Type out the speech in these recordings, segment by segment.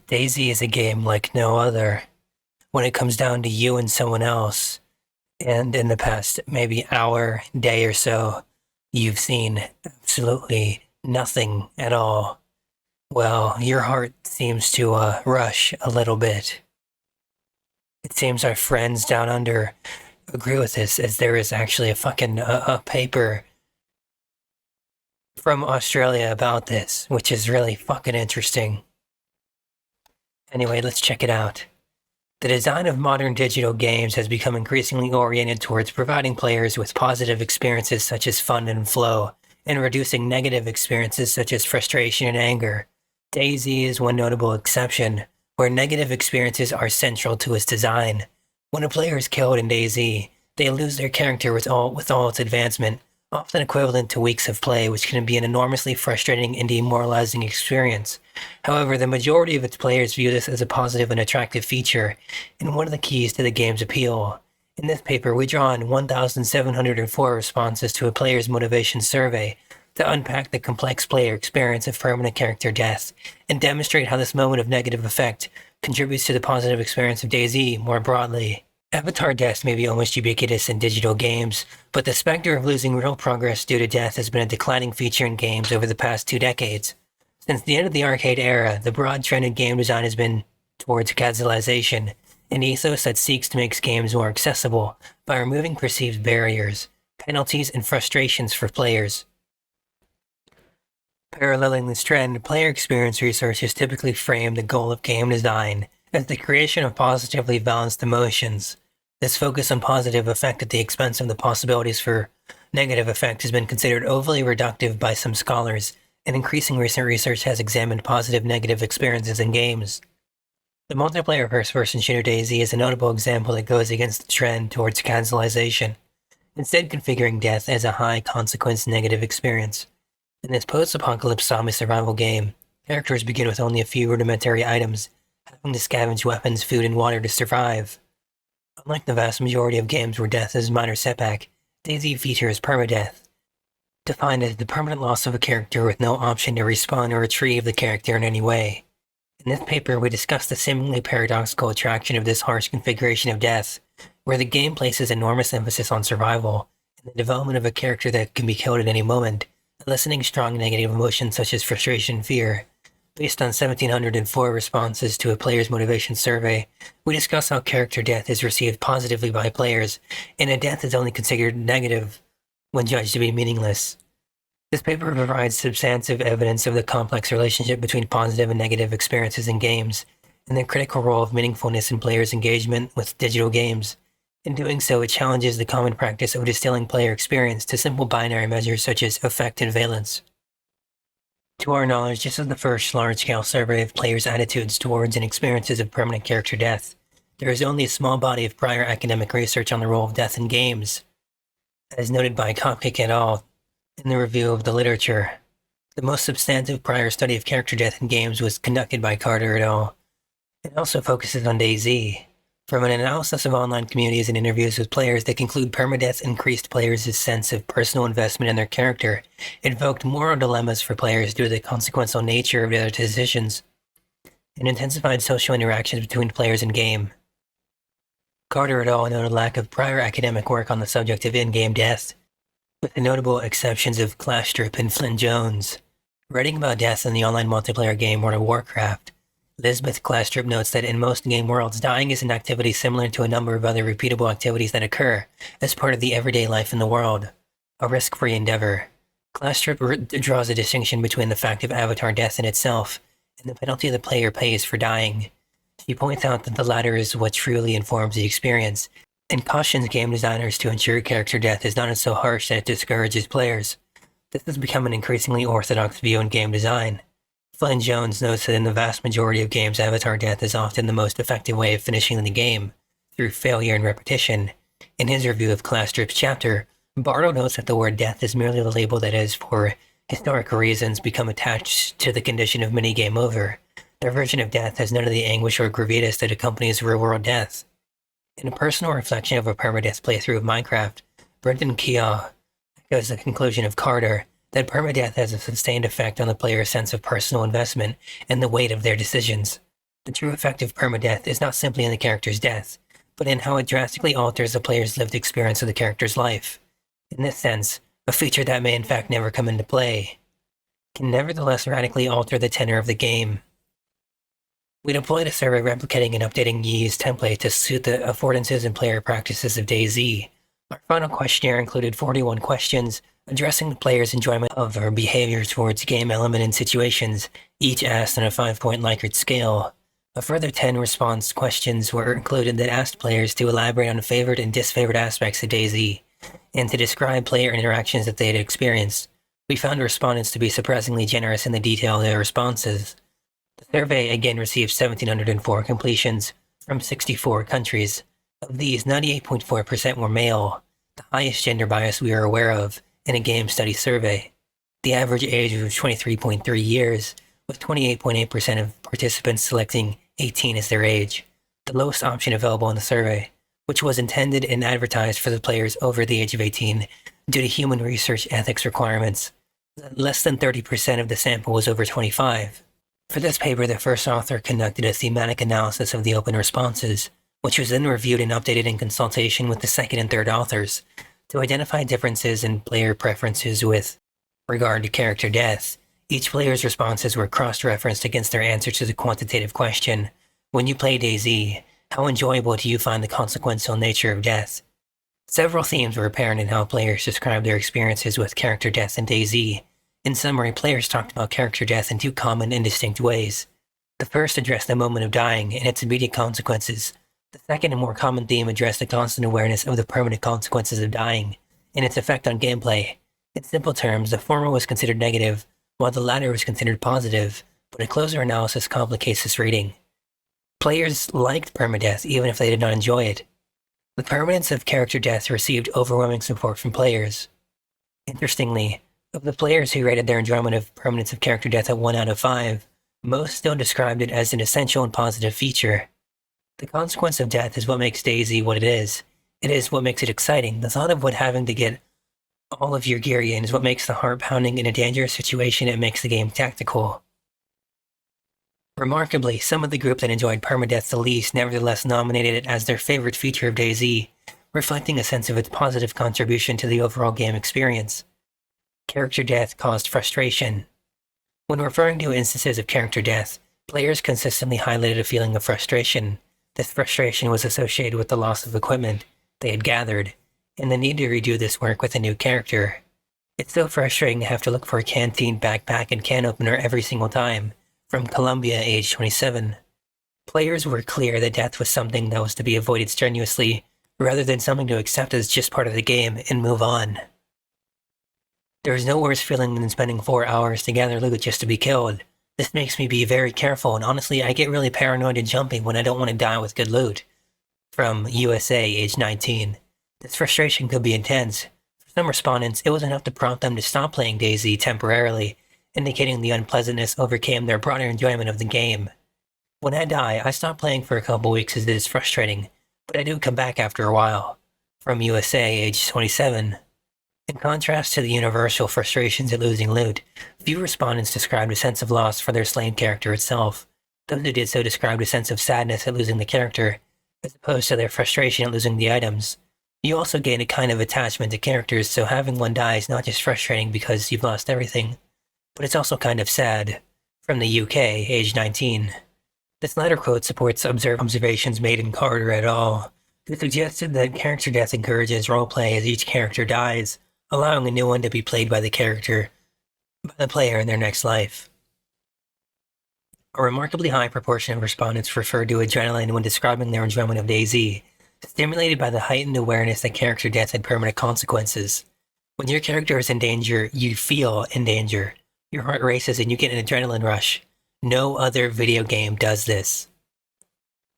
DayZ is a game like no other. When it comes down to you and someone else, and in the past maybe hour, day or so, you've seen absolutely nothing at all. Well, your heart seems to rush a little bit. It seems our friends down under agree with this, as there is actually a fucking a paper from Australia about this, which is really fucking interesting. Anyway, let's check it out. The design of modern digital games has become increasingly oriented towards providing players with positive experiences such as fun and flow, and reducing negative experiences such as frustration and anger. DayZ is one notable exception, where negative experiences are central to its design. When a player is killed in DayZ, they lose their character with all its advancement, often equivalent to weeks of play, which can be an enormously frustrating and demoralizing experience. However, the majority of its players view this as a positive and attractive feature, and one of the keys to the game's appeal. In this paper, we draw on 1,704 responses to a player's motivation survey to unpack the complex player experience of permanent character death, and demonstrate how this moment of negative effect contributes to the positive experience of DayZ more broadly. Avatar death may be almost ubiquitous in digital games, but the specter of losing real progress due to death has been a declining feature in games over the past 2 decades. Since the end of the arcade era, the broad trend in game design has been towards casualization, an ethos that seeks to make games more accessible by removing perceived barriers, penalties, and frustrations for players. Paralleling this trend, player experience research has typically framed the goal of game design as the creation of positively balanced emotions. This focus on positive effect at the expense of the possibilities for negative effect has been considered overly reductive by some scholars, and increasing recent research has examined positive-negative experiences in games. The multiplayer first-person shooter DayZ is a notable example that goes against the trend towards casualization, instead configuring death as a high-consequence negative experience. In this post-apocalypse zombie survival game, characters begin with only a few rudimentary items, having to scavenge weapons, food, and water to survive. Unlike the vast majority of games where death is a minor setback, DayZ features permadeath, defined as the permanent loss of a character with no option to respawn or retrieve the character in any way. In this paper, we discuss the seemingly paradoxical attraction of this harsh configuration of death, where the game places enormous emphasis on survival and the development of a character that can be killed at any moment, eliciting strong negative emotions such as frustration and fear. Based on 1,704 responses to a player's motivation survey, we discuss how character death is received positively by players, and a death is only considered negative when judged to be meaningless. This paper provides substantive evidence of the complex relationship between positive and negative experiences in games, and the critical role of meaningfulness in players' engagement with digital games. In doing so, it challenges the common practice of distilling player experience to simple binary measures such as effect and valence. To our knowledge, this is the first large-scale survey of players' attitudes towards and experiences of permanent character death. There is only a small body of prior academic research on the role of death in games, as noted by Copcake et al. In the review of the literature. The most substantive prior study of character death in games was conducted by Carter et al. It also focuses on DayZ. From an analysis of online communities and interviews with players, they conclude permadeath increased players' sense of personal investment in their character, invoked moral dilemmas for players due to the consequential nature of their decisions, and intensified social interactions between players in game. Carter et al. Noted a lack of prior academic work on the subject of in-game death, with the notable exceptions of Clashstrip and Flynn Jones. Writing about death in the online multiplayer game World of Warcraft, Elizabeth Clashstrip notes that in most game worlds, dying is an activity similar to a number of other repeatable activities that occur as part of the everyday life in the world, a risk-free endeavor. Clashstrip draws a distinction between the fact of avatar death in itself and the penalty the player pays for dying. She points out that the latter is what truly informs the experience, and cautions game designers to ensure character death is not so harsh that it discourages players. This has become an increasingly orthodox view in game design. Flynn Jones notes that in the vast majority of games, avatar death is often the most effective way of finishing the game, through failure and repetition. In his review of Clashstrip's chapter, Bartle notes that the word death is merely the label that has, for historical reasons, become attached to the condition of mini game over. Their version of death has none of the anguish or gravitas that accompanies real-world death. In a personal reflection of a permadeath playthrough of Minecraft, Brendan Keogh echoes the conclusion of Carter that permadeath has a sustained effect on the player's sense of personal investment and the weight of their decisions. The true effect of permadeath is not simply in the character's death, but in how it drastically alters the player's lived experience of the character's life. In this sense, a feature that may in fact never come into play can nevertheless radically alter the tenor of the game. We deployed a survey replicating and updating Yi's template to suit the affordances and player practices of DayZ. Our final questionnaire included 41 questions addressing the player's enjoyment of or behavior towards game element and situations, each asked on a 5-point Likert scale. A further 10 response questions were included that asked players to elaborate on favorite and disfavored aspects of DayZ, and to describe player interactions that they had experienced. We found respondents to be surprisingly generous in the detail of their responses. The survey again received 1,704 completions from 64 countries. Of these, 98.4% were male, the highest gender bias we are aware of in a game study survey. The average age was 23.3 years, with 28.8% of participants selecting 18 as their age, the lowest option available in the survey, which was intended and advertised for the players over the age of 18 due to human research ethics requirements. Less than 30% of the sample was over 25. For this paper, the first author conducted a thematic analysis of the open responses, which was then reviewed and updated in consultation with the second and third authors to identify differences in player preferences with regard to character death. Each player's responses were cross-referenced against their answer to the quantitative question, when you play DayZ, how enjoyable do you find the consequential nature of death? Several themes were apparent in how players described their experiences with character death in DayZ. In summary, players talked about character death in two common and distinct ways. The first addressed the moment of dying and its immediate consequences. The second and more common theme addressed the constant awareness of the permanent consequences of dying and its effect on gameplay. In simple terms, the former was considered negative, while the latter was considered positive, but a closer analysis complicates this reading. Players liked permadeath even if they did not enjoy it. The permanence of character death received overwhelming support from players. Interestingly, of the players who rated their enjoyment of permanence of character death at 1 out of 5, most still described it as an essential and positive feature. The consequence of death is what makes DayZ what it is. It is what makes it exciting. The thought of what having to get all of your gear in is what makes the heart pounding in a dangerous situation and makes the game tactical. Remarkably, some of the group that enjoyed permadeath the least nevertheless nominated it as their favorite feature of DayZ, reflecting a sense of its positive contribution to the overall game experience. Character death caused frustration. When referring to instances of character death, players consistently highlighted a feeling of frustration. This frustration was associated with the loss of equipment they had gathered, and the need to redo this work with a new character. It's so frustrating to have to look for a canteen backpack and can opener every single time. From Colombia, age 27. Players were clear that death was something that was to be avoided strenuously, rather than something to accept as just part of the game and move on. There is no worse feeling than spending 4 hours to gather loot just to be killed. This makes me be very careful, and honestly, I get really paranoid and jumpy when I don't want to die with good loot. From USA, age 19. This frustration could be intense. For some respondents, it was enough to prompt them to stop playing DayZ temporarily, indicating the unpleasantness overcame their broader enjoyment of the game. When I die, I stop playing for a couple weeks as it is frustrating, but I do come back after a while. From USA, age 27. In contrast to the universal frustrations at losing loot, few respondents described a sense of loss for their slain character itself. Those who did so described a sense of sadness at losing the character, as opposed to their frustration at losing the items. You also gain a kind of attachment to characters, so having one die is not just frustrating because you've lost everything, but it's also kind of sad. From the UK, age 19. This latter quote supports observations made in Carter et al., who suggested that character death encourages roleplay as each character dies, allowing a new one to be played by the player in their next life. A remarkably high proportion of respondents referred to adrenaline when describing their enjoyment of DayZ, stimulated by the heightened awareness that character death had permanent consequences. When your character is in danger, you feel in danger. Your heart races and you get an adrenaline rush. No other video game does this.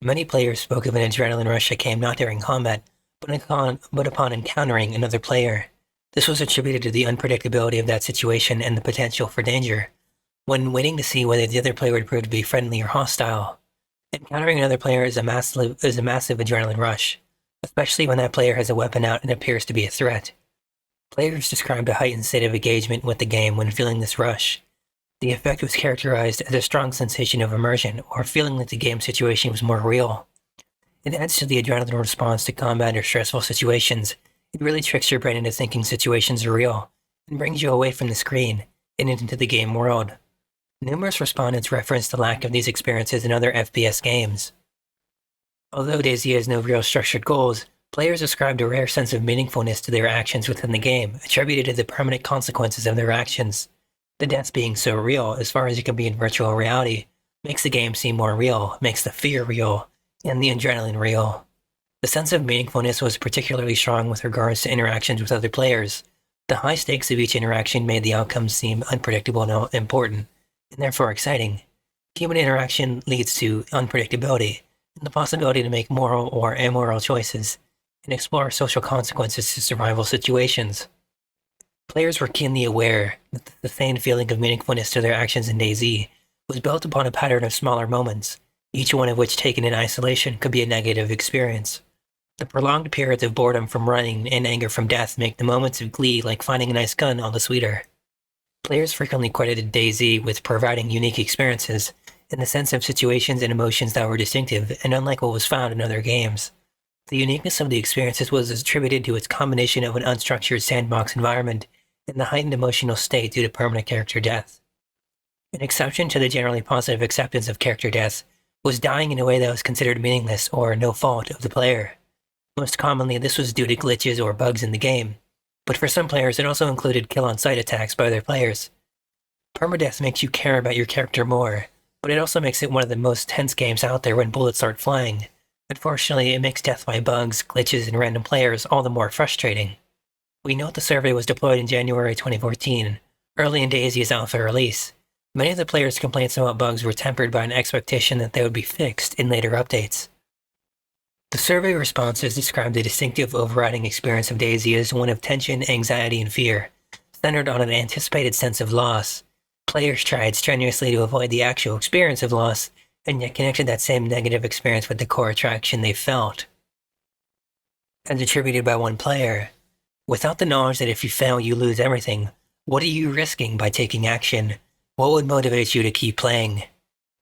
Many players spoke of an adrenaline rush that came not during combat, but upon encountering another player. This was attributed to the unpredictability of that situation and the potential for danger, when waiting to see whether the other player would prove to be friendly or hostile. Encountering another player is a massive adrenaline rush, especially when that player has a weapon out and appears to be a threat. Players described a heightened state of engagement with the game when feeling this rush. The effect was characterized as a strong sensation of immersion, or feeling like the game situation was more real. It adds to the adrenaline response to combat or stressful situations. It really tricks your brain into thinking situations are real, and brings you away from the screen and into the game world. Numerous respondents referenced the lack of these experiences in other FPS games. Although DayZ has no real structured goals, players ascribed a rare sense of meaningfulness to their actions within the game, attributed to the permanent consequences of their actions. The deaths being so real, as far as it can be in virtual reality, makes the game seem more real, makes the fear real, and the adrenaline real. The sense of meaningfulness was particularly strong with regards to interactions with other players. The high stakes of each interaction made the outcomes seem unpredictable and important, and therefore exciting. Human interaction leads to unpredictability, and the possibility to make moral or immoral choices, and explore social consequences to survival situations. Players were keenly aware that the sustained feeling of meaningfulness to their actions in DayZ was built upon a pattern of smaller moments, each one of which taken in isolation could be a negative experience. The prolonged periods of boredom from running and anger from death make the moments of glee like finding a nice gun all the sweeter. Players frequently credited DayZ with providing unique experiences, in the sense of situations and emotions that were distinctive and unlike what was found in other games. The uniqueness of the experiences was attributed to its combination of an unstructured sandbox environment and the heightened emotional state due to permanent character death. An exception to the generally positive acceptance of character death was dying in a way that was considered meaningless or no fault of the player. Most commonly, this was due to glitches or bugs in the game, but for some players it also included kill-on-sight attacks by other players. Permadeath makes you care about your character more, but it also makes it one of the most tense games out there when bullets start flying. Unfortunately, it makes death by bugs, glitches, and random players all the more frustrating. We note the survey was deployed in January 2014, early in DayZ's alpha release. Many of the players' complaints about bugs were tempered by an expectation that they would be fixed in later updates. The survey responses described the distinctive overriding experience of DayZ as one of tension, anxiety, and fear, centered on an anticipated sense of loss. Players tried strenuously to avoid the actual experience of loss, and yet connected that same negative experience with the core attraction they felt. As attributed by one player, without the knowledge that if you fail you lose everything, what are you risking by taking action? What would motivate you to keep playing?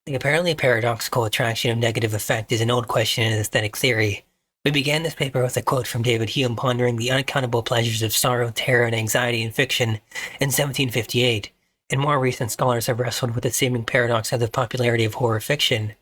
The apparently paradoxical attraction of negative effect is an old question in aesthetic theory. We began this paper with a quote from David Hume pondering the unaccountable pleasures of sorrow, terror, and anxiety in fiction in 1758, and more recent scholars have wrestled with the seeming paradox of the popularity of horror fiction.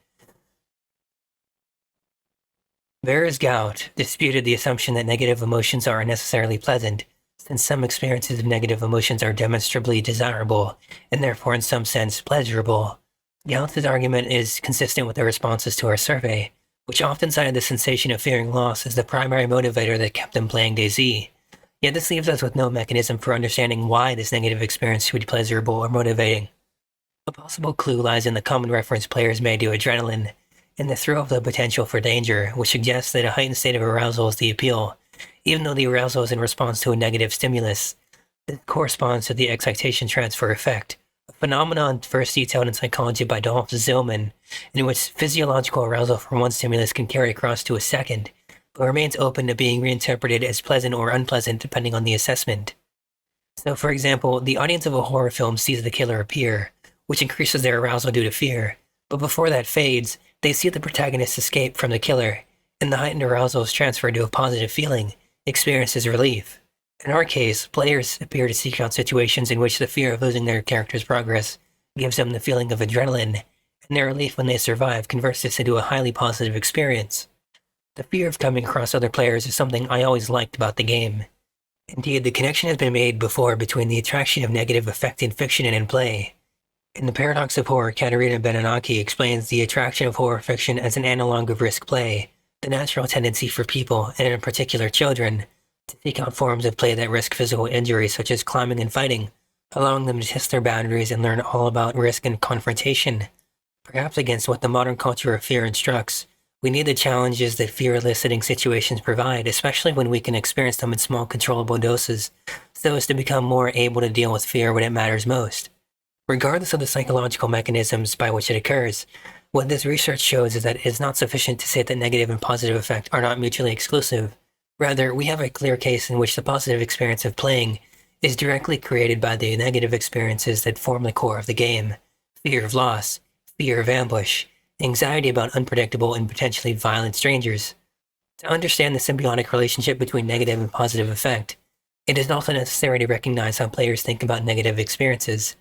Veres-Gout disputed the assumption that negative emotions are unnecessarily pleasant, since some experiences of negative emotions are demonstrably desirable, and therefore in some sense pleasurable. Gout's argument is consistent with the responses to our survey, which often cited the sensation of fearing loss as the primary motivator that kept them playing DayZ. Yet this leaves us with no mechanism for understanding why this negative experience should be pleasurable or motivating. A possible clue lies in the common reference players made to adrenaline, and the thrill of the potential for danger, which suggests that a heightened state of arousal is the appeal, even though the arousal is in response to a negative stimulus. This corresponds to the excitation transfer effect, a phenomenon first detailed in psychology by Dolph Zillman, in which physiological arousal from one stimulus can carry across to a second, but remains open to being reinterpreted as pleasant or unpleasant depending on the assessment. So, for example, the audience of a horror film sees the killer appear, which increases their arousal due to fear, but before that fades, they see the protagonist escape from the killer, and the heightened arousal is transferred to a positive feeling, experienced as relief. In our case, players appear to seek out situations in which the fear of losing their character's progress gives them the feeling of adrenaline, and their relief when they survive converts this into a highly positive experience. The fear of coming across other players is something I always liked about the game. Indeed, the connection has been made before between the attraction of negative effect in fiction and in play. In The Paradox of Horror, Katerina Benanaki explains the attraction of horror fiction as an analog of risk play, the natural tendency for people, and in particular children, to seek out forms of play that risk physical injury such as climbing and fighting, allowing them to test their boundaries and learn all about risk and confrontation. Perhaps against what the modern culture of fear instructs, we need the challenges that fear-eliciting situations provide, especially when we can experience them in small controllable doses, so as to become more able to deal with fear when it matters most. Regardless of the psychological mechanisms by which it occurs, what this research shows is that it is not sufficient to say that negative and positive effect are not mutually exclusive. Rather, we have a clear case in which the positive experience of playing is directly created by the negative experiences that form the core of the game: fear of loss, fear of ambush, anxiety about unpredictable and potentially violent strangers. To understand the symbiotic relationship between negative and positive effect, it is also necessary to recognize how players think about negative experiences.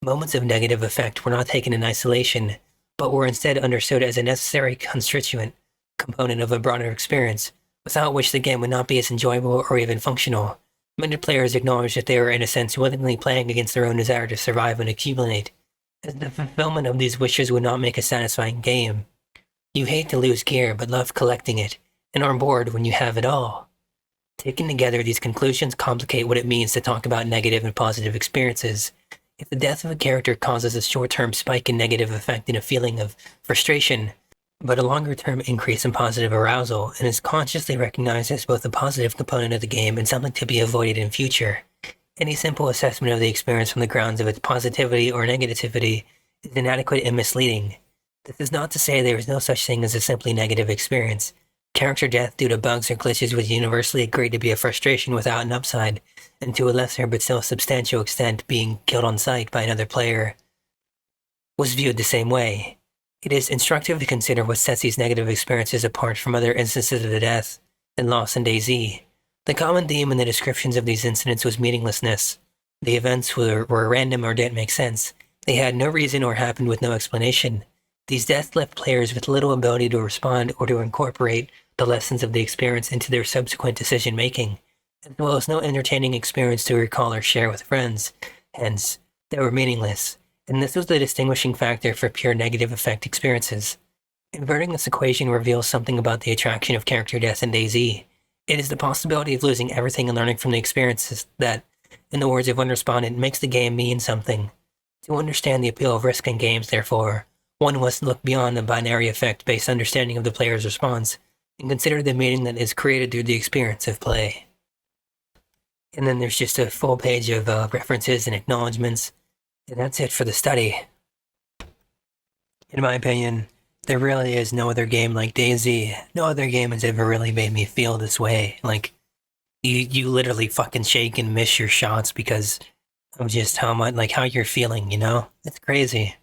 Moments of negative effect were not taken in isolation, but were instead understood as a necessary constituent component of a broader experience, without which the game would not be as enjoyable or even functional. Many players acknowledge that they were, in a sense, willingly playing against their own desire to survive and accumulate, as the fulfillment of these wishes would not make a satisfying game. You hate to lose gear, but love collecting it, and are bored when you have it all. Taken together, these conclusions complicate what it means to talk about negative and positive experiences. If the death of a character causes a short-term spike in negative effect and a feeling of frustration, but a longer-term increase in positive arousal, and is consciously recognized as both a positive component of the game and something to be avoided in future, any simple assessment of the experience from the grounds of its positivity or negativity is inadequate and misleading. This is not to say there is no such thing as a simply negative experience. Character death due to bugs or glitches was universally agreed to be a frustration without an upside, and to a lesser but still substantial extent being killed on sight by another player was viewed the same way. It is instructive to consider what sets these negative experiences apart from other instances of death and loss in DayZ. The common theme in the descriptions of these incidents was meaninglessness. The events were random or didn't make sense. They had no reason or happened with no explanation. These deaths left players with little ability to respond or to incorporate the lessons of the experience into their subsequent decision-making, as well as no entertaining experience to recall or share with friends. Hence, they were meaningless, and this was the distinguishing factor for pure negative effect experiences. Inverting this equation reveals something about the attraction of character death in DayZ. It is the possibility of losing everything and learning from the experiences that, in the words of one respondent, makes the game mean something. To understand the appeal of risk in games, therefore, one must look beyond the binary effect-based understanding of the player's response and consider the meaning that is created through the experience of play. And then there's just a full page of references and acknowledgements, and that's it for the study. In my opinion, there really is no other game like DayZ. No other game has ever really made me feel this way. Like, you literally fucking shake and miss your shots because of just how much, like, how you're feeling, you know? It's crazy.